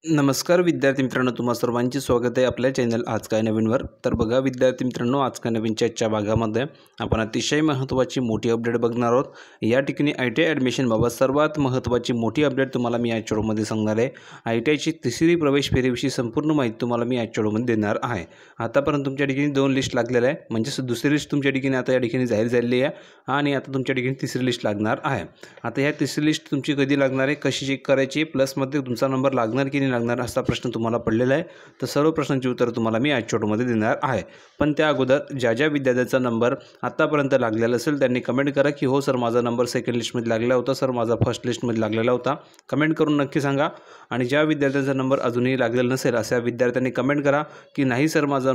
नमस्कार विद्यार्थी मित्रांनो, तुम्हा सर्वांचे स्वागत आहे आपल्या चॅनल आज काय नवीनवर। तर बघा विद्यार्थी मित्रांनो, आज काय नवीनच्या आजच्या भागामध्ये आपण अतिशय महत्त्वाची मोठी अपडेट बघणार आहोत। या ठिकाणी ITI ॲडमिशनबाबत सर्वात महत्त्वाची मोठी अपडेट तुम्हाला मी आजच्या व्हिडिओमध्ये सांगणार आहे। ITIची तिसरी प्रवेश फेरीविषयी संपूर्ण माहिती तुम्हाला मी आजच्या व्हिडिओमध्ये देणार आहे। आतापर्यंत तुमच्या ठिकाणी 2 लिस्ट लागलेल्या आहे, म्हणजे दुसरी लिस्ट तुमच्या ठिकाणी आता या ठिकाणी जाहीर झालेली आहे आणि आता तुमच्या ठिकाणी तिसरी लिस्ट लागणार आहे। आता ह्या तिसरी लिस्ट तुमची कधी लागणार आहे, कशी चेक करायची, प्लसमध्ये तुमचा नंबर लागणार की लागणार असा प्रश्न तुम्हाला पडलेला आहे। तर सर्व प्रश्नांची उत्तर तुम्हाला मी आजच्या व्हिडिओमध्ये देणार आहे। पण त्या अगोदर ज्या विद्यार्थ्यांचा नंबर आतापर्यंत लागलेला असेल त्यांनी कमेंट करा की हो सर, माझा नंबर सेकंड लिस्टमध्ये लागला होता, सर माझा फर्स्ट लिस्टमध्ये लागलेला होता। कमेंट करून नक्की सांगा। आणि ज्या विद्यार्थ्यांचा नंबर अजूनही लागलेला नसेल अशा विद्यार्थ्यांनी कमेंट करा की नाही सर, माझा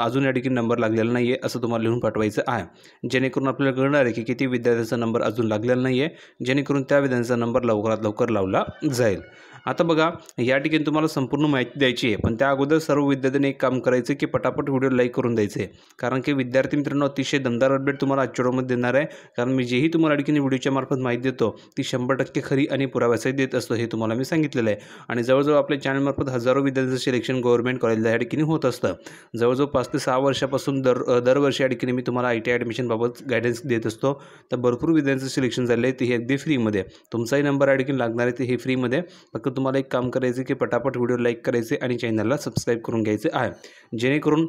अजून या ठिकाणी नंबर लागलेला नाही आहे असं तुम्हाला लिहून पाठवायचं आहे, जेणेकरून आपल्याला कळणार आहे की किती विद्यार्थ्यांचा नंबर अजून लागलेला नाही आहे, जेणेकरून त्या विद्यार्थ्यांचा नंबर लवकरात लवकर लावला जाईल। आता बघा या ठिकाणी तुम्हाला संपूर्ण माहिती द्यायची आहे, पण त्या अगोदर सर्व विद्यार्थ्यांनी एक काम करायचं की पटापट व्हिडिओ लाईक करून द्यायचे, कारण की विद्यार्थी मित्रांनो अतिशय दमदार अपडेट तुम्हाला आजच्या व्हिडिओमध्ये देणार आहे। कारण मी जेही तुम्हाला ठिकाणी व्हिडिओच्या मार्फत माहिती देतो ती 100% खरी आणि पुराव्यासहित देत असतो, हे तुम्हाला मी सांगितलेलं आहे। आणि जवळजवळ आपल्या चॅनलमार्फत हजारो विद्यार्थ्यांचं सिलेक्शन गव्हर्नमेंट कॉलेजला या ठिकाणी होत असतं। जवळजवळ 5 ते 6 वर्षापासून दरवर्षी या ठिकाणी मी तुम्हाला ITI ॲडमिशनबाबत गायडन्स देत असतो। तर भरपूर विद्यार्थ्यांचं सिलेक्शन झालं आहे, ते हे अगदी फ्रीमध्ये तुमचाही नंबर या ठिकाणी लागणार आहे, ते हे फ्रीमध्ये। फक्त तुम्हाला एक काम करायचं की पटापट व्हिडिओ लाईक करायचे आणि चॅनलला सबस्क्राईब करून घ्यायचे आहे, जेणेकरून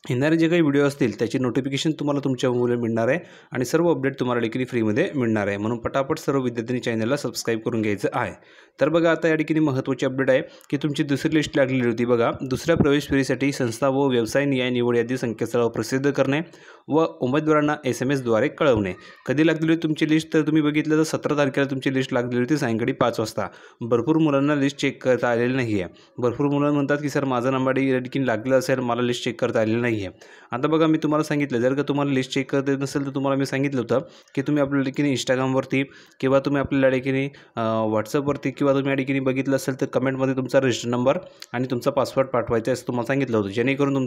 येणारे जे काही व्हिडिओ असतील त्याची नोटिफिकेशन तुम्हाला तुमच्या मोबाईलवर मिळणार आहे आणि सर्व अपडेट तुम्हाला देखील फ्रीमध्ये मिळणार आहे। म्हणून पटापट सर्व विद्यार्थ्यांनी चॅनलला सबस्क्राईब करून घ्यायचं आहे। तर बघा आता या ठिकाणी महत्त्वाची अपडेट आहे की तुमची दुसरी लिस्ट लागलेली होती बघा। दुसऱ्या प्रवेश फेरीसाठी संस्था व व्यवसाय निहाय निवड यादी संकेतस्थळावर प्रसिद्ध करणे व उमेदवारांना SMS द्वारे कळवणे। कधी लागलेली होती तुमची लिस्ट, तर तुम्ही बघितलं तर 17 तारखेला तुमची लिस्ट लागलेली होती सायंकाळी 5 वाजता। भरपूर मुलांना लिस्ट चेक करता आलेली नाही आहे। भरपूर मुलं म्हणतात की सर माझा नंबर या ठिकाणी लागला असेल, मला लिस्ट चेक करता आलेली नाही आहे। आता बघा मी तुम्हाला सांगितलं, जर का तुम्हाला लिस्ट चेक करता येत नसेल तर तुम्हाला मी सांगितलं होतं की तुम्ही आपल्या ठिकाणी इंस्टाग्रामवरती किंवा तुम्ही आपल्या ठिकाणी व्हॉट्सअपवरती किंवा तुम्ही या ठिकाणी बघितलं असेल तर कमेंटमध्ये तुमचा रजिस्टर नंबर आणि तुमचा पासवर्ड पाठवायचा असं तुम्हाला सांगितलं होतं, जेणेकरून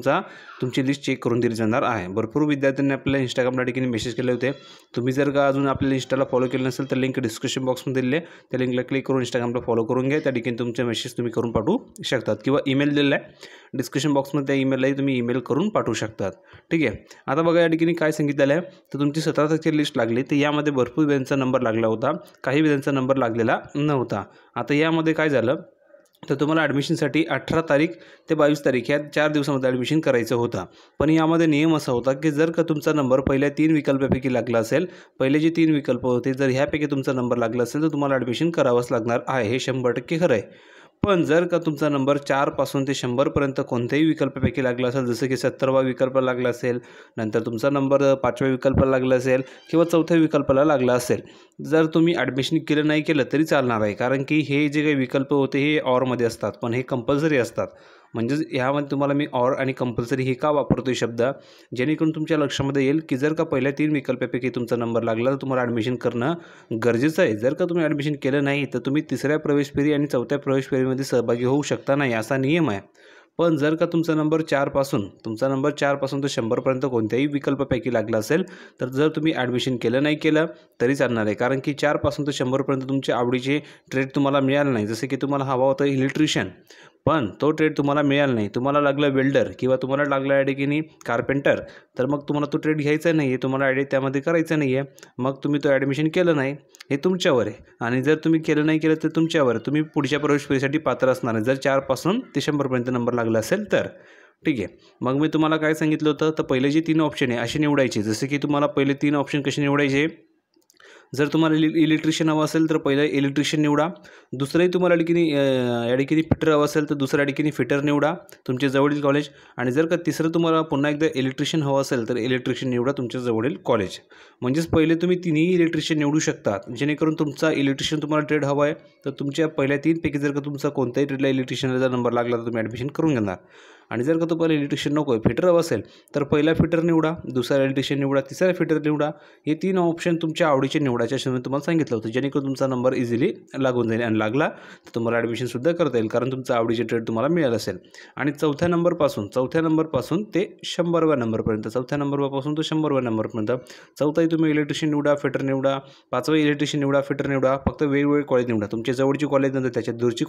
तुमची लिस्ट चेक करून दिली जाणार आहे। भरपूर विद्यार्थ्यांनी आपल्या इंस्टाग्रामला ठिकाणी मेसेज केले होते। तुम्ही जर का अजून आपल्या इंस्टाला फॉलो केलं नसेल तर लिंक डिस्क्रिप्शन बॉक्समध्ये दिले, त्या लिंकला क्लिक करून इंस्टाग्रामला फॉलो करून घ्या। त्या ठिकाणी तुमचे मेसेज तुम्ही करून पाठवू शकतात किंवा ईमेल दिलेला आहे डिस्क्रिप्शन बॉक्समध्ये, त्या ईमेललाही तुम्ही ईमेल करून पाठवू शकतात। ठीक आहे। आता बघा या ठिकाणी काय सांगितलेलं आहे, तर तुमची 17 तारखेची लिस्ट लागली, तर यामध्ये भरपूर विद्यार्थ्यांचा नंबर लागला होता, काही विद्यार्थ्यांचा नंबर लागलेला नव्हता। आता यामध्ये काय झालं, तर तुम्हाला ॲडमिशनसाठी 18 तारीख ते 22 तारीख या 4 दिवसामध्ये ॲडमिशन करायचं होतं। पण यामध्ये नियम असा होता की जर का तुमचा नंबर पहिल्या 3 विकल्पापैकी लागला असेल, पहिले जे 3 विकल्प होते जर ह्यापैकी तुमचा नंबर लागला असेल तर तुम्हाला ॲडमिशन करावंच लागणार आहे, हे 100% खरं आहे। पण जर का तुमचा नंबर 4 पासून ते 100पर्यंत कोणत्याही विकल्पापैकी लागला असेल, जसं की 70वा विकल्प लागला असेल, नंतर तुमचा नंबर 5व्या विकल्पाला लागला असेल किंवा 4थ्या विकल्पाला लागला असेल, जर तुम्ही ॲडमिशन केलं नाही केलं तरी चालणार आहे। कारण की हे जे काही विकल्प होते हे ऑरमध्ये असतात, पण हे कंपल्सरी असतात। म्हणजेच ह्यामध्ये तुम्हाला मी ऑर आणि कंपल्सरी हे का वापरतो शब्द, जेणेकरून तुमच्या लक्षामध्ये येईल की जर का पहिल्या 3 विकल्पापैकी तुमचा नंबर लागला तर तुम्हाला ॲडमिशन करणं गरजेचं आहे। जर का तुम्ही ॲडमिशन केलं नाही तर तुम्ही तिसऱ्या प्रवेश फेरी आणि 4थ्या प्रवेश फेरीमध्ये सहभागी होऊ शकता नाही, असा नियम आहे। पण जर का तुमचा नंबर 4 पासून तर 100पर्यंत कोणत्याही विकल्पापैकी लागला असेल तर जर तुम्ही ॲडमिशन केलं नाही केलं तरी चालणार आहे। कारण की 4 पासून तर 100पर्यंत तुमच्या आवडीचे ट्रेड तुम्हाला मिळालं नाही, जसं की तुम्हाला हवा होता इलेक्ट्रिशियन, पण तो ट्रेड तुम्हाला मिळाला नाही, तुम्हाला लागला वेल्डर किंवा तुम्हाला लागला या ठिकाणी कार्पेंटर, तर मग तुम्हाला तो ट्रेड घ्यायचा नाही आहे, तुम्हाला त्यामध्ये करायचं नाही आहे, मग तुम्ही तो ॲडमिशन केलं नाही, हे तुमच्यावर आहे। आणि जर तुम्ही केलं नाही केलं तर तुमच्यावर, तुम्ही पुढच्या प्रवेश फेरीसाठी पात्र असणार आहे जर 4 पासून ते 100पर्यंत नंबर लागला असेल तर। ठीक आहे। मग मी तुम्हाला काय सांगितलं होतं, तर पहिले जे 3 ऑप्शन आहे असे निवडायचे, जसे की तुम्हाला पहिले 3 ऑप्शन कसे निवडायचे, जर तुम्हाला इलेक्ट्रिशियन हवं असेल तर पहिलं इलेक्ट्रिशियन निवडा, दुसरंही तुम्हाला या ठिकाणी फिटर हवं असेल तर दुसऱ्या ठिकाणी फिटर निवडा तुमच्या जवळील कॉलेज, आणि जर का तिसरं तुम्हाला पुन्हा एकदा इलेक्ट्रिशियन हवं असेल तर इलेक्ट्रिशियन निवडा तुमच्या जवळील कॉलेज। म्हणजेच पहिले तुम्ही 3ही इलेक्ट्रिशियन निवडू शकतात, जेणेकरून तुमचा इलेक्ट्रिशियन तुम्हाला ट्रेड हवा आहे तर तुमच्या पहिल्या 3 पैकी जर का तुमचा कोणत्याही ट्रेडला इलेक्ट्रिशियनचा नंबर लागला तर तुम्ही ॲडमिशन करून घेणार। आणि जर का तुम्हाला इलेक्ट्रिशियन नको आहे, फिटर हवं असेल तर पहिला फिटर निवडा, दुसरा इलेक्ट्रिशियन निवडा, तिसरा फिटर निवडा. हे 3 ऑप्शन तुमच्या आवडीचे निवडायचे असे मी तुम्हाला सांगितलं होतं, जेणेकरून तुमचा नंबर इझिली लागून जाईल आणि लागला तर तुम्हाला ॲडमिशनसुद्धा करता येईल, कारण तुमचं आवडीचे ट्रेड तुम्हाला मिळालं असेल. आणि चौथ्या नंबरपासून ते 100व्या नंबरपर्यंत, चौथ्या नंबरपासून तो 100व्या नंबरपर्यंत चौथाही तुम्ही इलेक्ट्रिशियन निवडा, फिटर निवडा, पाचवा इलेक्ट्रिशियन निवडा, फिटर निवडा. फक्त वेगवेगळे कॉलेज निवडा. तुमच्या जवळची कॉलेज नंतर त्याच्यात दूरची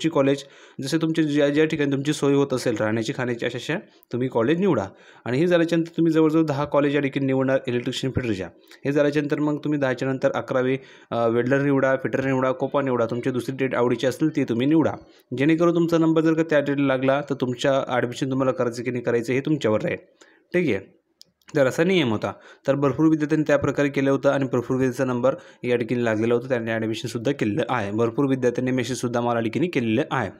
कॉलेज, जसे तुमचे ज्या ठिकाणी तुमची सोय होत असेल राहण्याची खाण्याची अशा तुम्ही कॉलेज निवडा. आणि हे झाल्याच्यानंतर तुम्ही जवळजवळ 10 कॉलेज या ठिकाणी निवडणार इलेक्ट्रिशियन फिटरच्या. हे झाल्याच्यानंतर मग तुम्ही 10च्या नंतर 11वी वेल्डर निवडा, फिटर निवडा, कोपा निवडा. तुमची दुसरी ट्रेड आवडीची असेल ती तुम्ही निवडा, जेणेकरून तुमचा नंबर जर का त्या ट्रेडला लागला तर तुमच्या ॲडमिशन तुम्हाला करायचं की नाही करायचं हे तुमच्यावर राहील. ठीक आहे. तर असा नियम होता. तर भरपूर विद्यार्थ्यांनी त्याप्रकारे केलं होतं आणि भरपूर विद्यार्थ्यांचा नंबर या ठिकाणी लागलेला होता, त्यांनी ॲडमिशनसुद्धा केलेलं आहे. भरपूर विद्यार्थ्यांनी मेसेजसुद्धा मला ठिकाणी केलेलं आहे.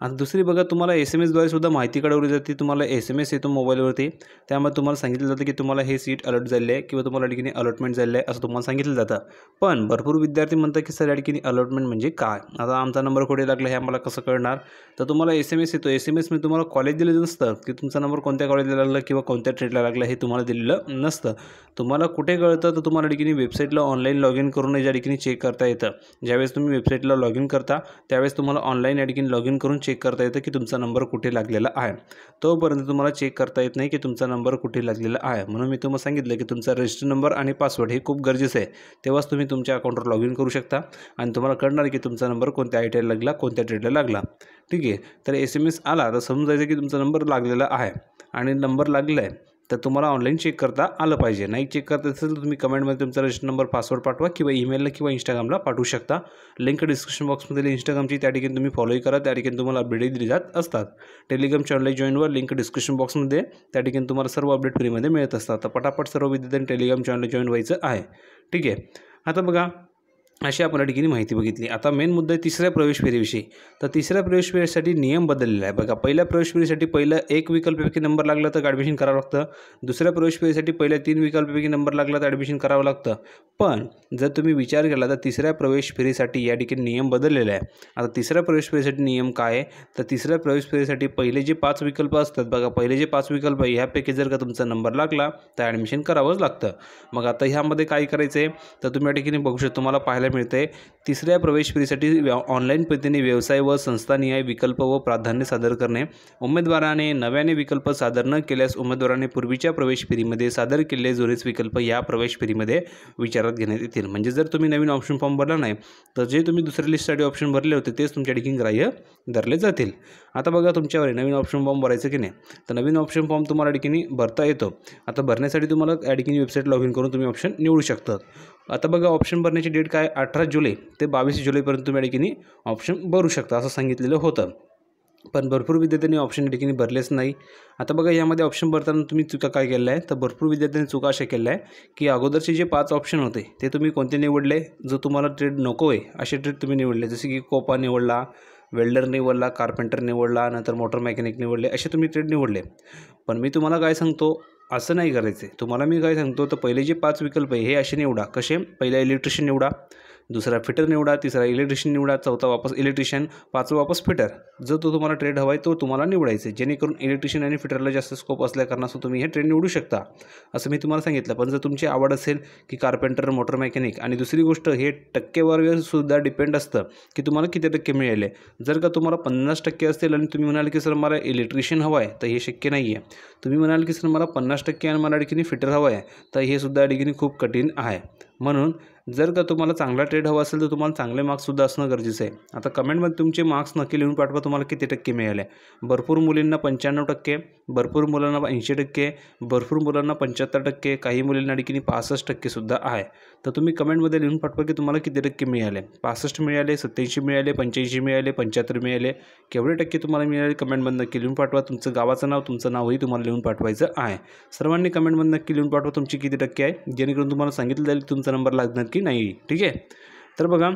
आता दुसरी बघा, तुम्हाला SMS द्वारे सुद्धा माहिती कळवली जाते. तुम्हाला SMS येतो मोबाईलवरती, त्यामुळे तुम्हाला सांगितलं जातं की तुम्हाला हे सीट अलर्ट झाले आहे किंवा तुम्हाला ठिकाणी अलॉटमेंट झालं आहे असं तुम्हाला सांगितलं जातं. पण भरपूर विद्यार्थी म्हणतात की सर या ठिकाणी अलॉटमेंट म्हणजे काय, आता आमचा नंबर कुठे लागला हे आम्हाला कसं कळणार. तर तुम्हाला SMS येतो. SMSमध्ये तुम्हाला कॉलेज दिलं नसतं की तुमचा नंबर कोणत्या कॉलेजला लागला किंवा कोणत्या ट्रेडला लागला हे तुम्हाला दिलेलं नसतं. तुम्हाला कुठे कळतं तर तुम्हाला ठिकाणी वेबसाईटला ऑनलाईन लॉग इन करून या ठिकाणी चेक करता येतं. ज्यावेळेस तुम्ही वेबसाईटला लॉग इन करता त्यावेळेस तुम्हाला ऑनलाईन या ठिकाणी लॉग इन करून चेक करता येतं की तुमचा नंबर कुठे लागलेला आहे. तोपर्यंत तुम्हाला चेक करता येत नाही की तुमचा नंबर कुठे लागलेला आहे. म्हणून मी तुम्हाला सांगितलं की तुमचा रजिस्टर नंबर आणि पासवर्ड हे खूप गरजेचं आहे. तेव्हाच तुम्ही तुमच्या अकाउंटवर लॉग इन करू शकता आणि तुम्हाला कळणार की तुमचा नंबर कोणत्या ITI लागला, कोणत्या ट्रेडला लागला. ठीक आहे. तर SMS आला तर समजायचं की तुमचा नंबर लागलेला आहे आणि नंबर लागला आहे तर तुम्हाला ऑनलाईन चेक करता आलं पाहिजे. नाही चेक करत असेल तर तुम्ही कमेंटमध्ये तुमचा रजिस्टर नंबर, पासवर्ड पाठवा किंवा ईमेलला किंवा Instagramला पाठवू शकता. लिंक डिस्क्रिप्शन बॉक्समध्ये Instagramची, त्या ठिकाणी तुम्ही फॉलोही करा, त्या ठिकाणी तुम्हाला अपडेट दिली जात असतात. टेलिग्राम चॅनलला जॉईन व्हा, लिंक डिस्क्रिप्शन बॉक्समध्ये, त्या ठिकाणी तुम्हाला सर्व अपडेट फ्रीमध्ये मिळत असतात. तर पटापट सर्व विद्यार्थ्यांनी टेलिग्राम चॅनलला जॉईन व्हायचं आहे. ठीक आहे. आता बघा, अशी आपण या ठिकाणी माहिती बघितली. आता मेन मुद्दा आहे तिसऱ्या प्रवेश फेरीविषयी. तर तिसऱ्या प्रवेश फेरीसाठी नियम बदललेला आहे बघा. पहिल्या प्रवेश फेरीसाठी पहिलं 1 विकल्पापैकी नंबर लागला तर ॲडमिशन करावं लागतं. दुसऱ्या प्रवेश फेरीसाठी पहिल्या 3 विकल्पापैकी नंबर लागला तर ॲडमिशन करावं लागतं. पण जर तुम्ही विचार केला तर तिसऱ्या प्रवेश फेरीसाठी या ठिकाणी नियम बदललेला आहे. आता तिसऱ्या प्रवेश फेरीसाठी नियम काय आहे तर तिसऱ्या प्रवेश फेरीसाठी पहिले जे 5 विकल्प असतात बघा, पहिले जे 5 विकल्प ह्यापैकी जर का तुमचा नंबर लागला तर ॲडमिशन करावंच लागतं. मग आता ह्यामध्ये काय करायचं आहे तर तुम्ही या ठिकाणी बघू शकता, तुम्हाला पाहायला मिळते तिसऱ्या प्रवेश फेरीसाठी ऑनलाईन पद्धतीने व्यवसाय व संस्थानिहाय विकल्प व प्राधान्य सादर करणे. उमेदवाराने नव्याने विकल्प सादर न केल्यास उमेदवाराने पूर्वीच्या प्रवेश फेरीमध्ये सादर केलेले जुनेच विकल्प या प्रवेश फेरीमध्ये विचारात घेण्यात येतील. म्हणजे जर तुम्ही नवीन ऑप्शन फॉर्म भरला नाही तर जे तुम्ही दुसऱ्या लिस्टसाठी ऑप्शन भरले होते तेच तुमच्या ठिकाणी ग्राह्य धरले जातील. आता बघा तुमच्यावर नवीन ऑप्शन फॉर्म भरायचं की नाही. तर नवीन ऑप्शन फॉर्म तुम्हाला ठिकाणी भरता येतो. आता भरण्यासाठी तुम्हाला या ठिकाणी वेबसाईट लॉग इन करून तुम्ही ऑप्शन निवडू शकता. आता बघा, ऑप्शन भरण्याची डेट काय, 18 जुलै ते 22 जुलैपर्यंत तुम्ही या ठिकाणी ऑप्शन भरू शकता असं सांगितलेलं होतं. पण भरपूर विद्यार्थ्यांनी ऑप्शन या ठिकाणी भरलेच नाही. आता बघा, यामध्ये ऑप्शन भरताना तुम्ही चुका काय केल्या आहे तर भरपूर विद्यार्थ्यांनी चुका अशा केल्या आहे की अगोदरचे जे 5 ऑप्शन होते ते तुम्ही कोणते निवडले, जो तुम्हाला ट्रेड नको आहे असे ट्रेड तुम्ही निवडले. जसे की कोपा निवडला, वेल्डर निवडला, कार्पेंटर निवडला, नंतर मोटर मेकॅनिक निवडले, असे तुम्ही ट्रेड निवडले. पण मी तुम्हाला काय सांगतो, असं नाही करायचं आहे. तुम्हाला मी काय सांगतो तर पहिले जे 5 विकल्प आहे हे असे निवडा. कसे, पहिला इलेक्ट्रिशियन निवडा, दुसरा फिटर निवडा, तिसरा इलेक्ट्रिशियन निवडा, चौथा वापस इलेक्ट्रिशियन, पाचवा वापस फिटर. जो तो तुम्हाला ट्रेड हवा आहे तो तुम्हाला निवडायचा आहे, जेणेकरून इलेक्ट्रिशियन आणि फिटरला जास्त स्कोप असल्या कारणास्तव तुम्ही हे ट्रेड निवडू शकता असं मी तुम्हाला सांगितलं. पण जर तुमची आवड असेल की कार्पेंटर, मोटर मेकॅनिक, आणि दुसरी गोष्ट हे टक्केवारीवर सुद्धा डिपेंड असतं की तुम्हाला किती टक्के मिळाले. जर का तुम्हाला 50% असतील आणि तुम्ही म्हणाल की सर मला इलेक्ट्रिशियन हवं आहे तर हे शक्य नाही आहे. तुम्ही म्हणाल की सर मला 50% आणि मला ठिकाणी फिटर हवं आहे तर हे सुद्धा ठिकाणी खूप कठीण आहे. म्हणून जर का तुम्हाला चांगला ट्रेड हवा असेल तर तुम्हाला चांगले मार्क्ससुद्धा असणं गरजेचं आहे. आता कमेंटमध्ये तुमचे मार्क्स नक्की लिहून पाठवा, तुम्हाला किती टक्के मिळाले. भरपूर मुलींना 95%, भरपूर मुलांना 80%, भरपूर मुलांना 75%, काही मुलींना ठिकाणी 65%सुद्धा आहे. तर तुम्ही कमेंटमध्ये लिहून पाठवा की तुम्हाला किती टक्के मिळाले. 65 मिळाले, 87 मिळाले, 85 मिळाले, 75 मिळाले, केवढे टक्के तुम्हाला मिळाले कमेंटमध्ये नक्की लिहून पाठवा. तुमचं गावाचं नाव, तुमचं नावही तुम्हाला लिहून पाठवायचं आहे. सर्वांनी कमेंटमध्ये नक्की लिहून पाठवा तुमची किती टक्के आहे, जेणेकरून तुम्हाला सांगितलं जाईल तुमचा नंबर लागणार की नाही. ठीक आहे. तर बघा,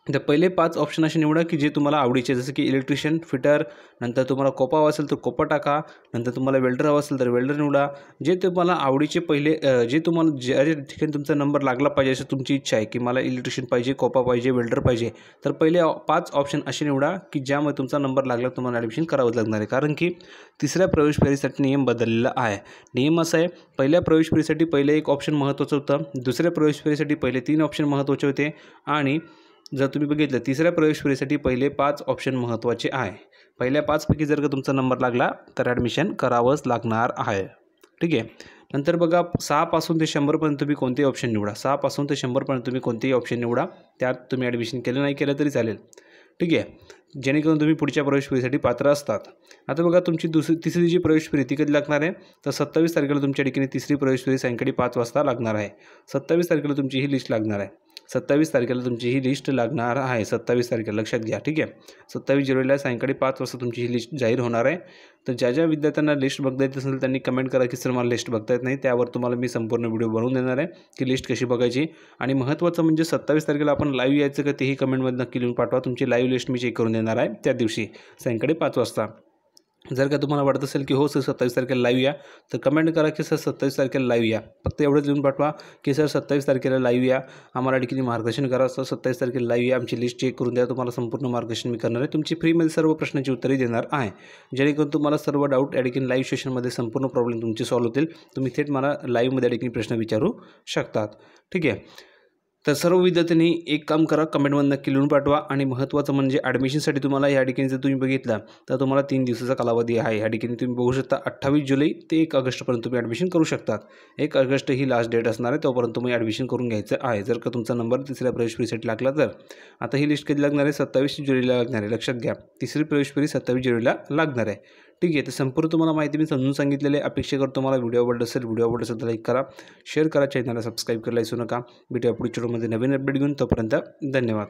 तर पहिले 5 ऑप्शन असे निवडा की जे तुम्हाला आवडीचे, जसं की इलेक्ट्रिशियन, फिटर, नंतर तुम्हाला कोपा हवा असेल तर कोपा टाका, नंतर तुम्हाला वेल्डर हवा असेल तर वेल्डर निवडा. जे तुम्हाला आवडीचे पहिले जे तुम्हाला ज्या ज्या ठिकाणी तुमचा नंबर लागला पाहिजे अशी तुमची इच्छा आहे की मला इलेक्ट्रिशियन पाहिजे, कोपा पाहिजे, वेल्डर पाहिजे, तर पहिले 5 ऑप्शन असे निवडा की ज्यामध्ये तुमचा नंबर लागला तुम्हाला ॲडमिशन करावंच लागणार आहे. कारण की तिसऱ्या प्रवेश फेरीसाठी नियम बदललेला आहे. नियम असा आहे, पहिल्या प्रवेश फेरीसाठी पहिले एक ऑप्शन महत्त्वाचं होतं, दुसऱ्या प्रवेश फेरीसाठी पहिले 3 ऑप्शन महत्त्वाचे होते आणि जर तुम्ही बघितलं तिसऱ्या प्रवेश फेरीसाठी पहिले 5 ऑप्शन महत्त्वाचे आहे. पहिल्या 5 पैकी जर का तुमचा नंबर लागला तर ॲडमिशन करावंच लागणार आहे. ठीक आहे. नंतर बघा 6 पासून ते 100 पर्यंत तुम्ही कोणतेही ऑप्शन निवडा. 6 पासून ते 100 पर्यंत तुम्ही कोणतेही ऑप्शन निवडा. त्यात तुम्ही ॲडमिशन केलं नाही केलं तरी चालेल. ठीक आहे. जेणेकरून तुम्ही पुढच्या प्रवेश फेरीसाठी पात्र असतात. आता बघा तुमची तिसरी जी प्रवेश फेरी ती कधी लागणार आहे, तर 27 तारखेला तुमच्या ठिकाणी तिसरी प्रवेश फेरी सायंकाळी 5 वाजता लागणार आहे. 27 तारखेला तुमची ही लिस्ट लागणार आहे. 27 तारखेला तुमची ही लिस्ट लागणार आहे. 27 तारखेला लक्षात घ्या. ठीक आहे. 27 जुलैला सायंकाळी 5 वाजता तुमची ही लिस्ट जाहीर होणार आहे. तर ज्या ज्या विद्यार्थ्यांना लिस्ट बघता येत असेल त्यांनी कमेंट करा की सर मला लिस्ट बघता येत नाही. त्यावर तुम्हाला मी संपूर्ण व्हिडिओ बनवून देणार आहे की लिस्ट कशी बघायची. आणि महत्त्वाचं म्हणजे 27 तारखेला आपण लाईव्ह यायचं का तेही कमेंटमध्ये नक्की लिहून पाठवा. तुमची लाईव्ह लिस्ट मी चेक करून देणार आहे त्या दिवशी सायंकाळी 5 वाजता. जर का तुम्हाला वाटत असेल की हो सर 27 तारखेला लाईव्ह या, तर कमेंट करा की सर 27 तारखेला लाईव्ह या. फक्त एवढंच लिहून पाठवा की सर 27 तारखेला लाईव्ह या, आम्हाला ठिकाणी मार्गदर्शन करा. सर 27 तारखेला लाईव्ह या, आमची लिस्ट चेक करून द्या. तुम्हाला संपूर्ण मार्गदर्शन मी करणार आहे. तुमची फ्रीमध्ये सर्व प्रश्नांची उत्तरे देणार आहे, जेणेकरून तुम्हाला सर्व डाऊट या ठिकाणी लाईव्ह सेशनमध्ये संपूर्ण प्रॉब्लेम तुमचे सॉल्व्ह होतील. तुम्ही थेट मला लाईव्हमध्ये या ठिकाणी प्रश्न विचारू शकतात. ठीक आहे. तर सर्व विद्यार्थ्यांनी एक काम करा, कमेंटमध्ये नक्की लिहून पाठवा. आणि महत्त्वाचं म्हणजे ॲडमिशनसाठी तुम्हाला या ठिकाणी जर तुम्ही बघितलं तर तुम्हाला 3 दिवसाचा कालावधी आहे. या ठिकाणी तुम्ही बघू शकता 28 जुलै ते 1 ऑगस्टपर्यंत तुम्ही ॲडमिशन करू शकतात. 1 ऑगस्ट ही लास्ट डेट असणार आहे, तोपर्यंत तुम्ही ॲडमिशन करून घ्यायचं आहे. जर का तुमचा नंबर तिसऱ्या प्रवेश फेरीसाठी लागला तर. आता ही लिस्ट कधी लागणार आहे, 27 जुलैला लागणार आहे. लक्षात घ्या, तिसरी प्रवेश फेरी 27 जुलैला लागणार आहे. ठीक आहे. तर संपूर्ण तुम्हाला माहिती मी समजून सांगितलेली आहे. अपेक्षा करतो तुम्हाला व्हिडिओ आवडला असेल. व्हिडिओ आवडला असेल तर लाईक करा, शेअर करा, चॅनलला सबस्क्राईब करायला विसरू नका. भेटूया पुढच्या व्हिडिओमध्ये नवीन अपडेट घेऊन. तोपर्यंत धन्यवाद.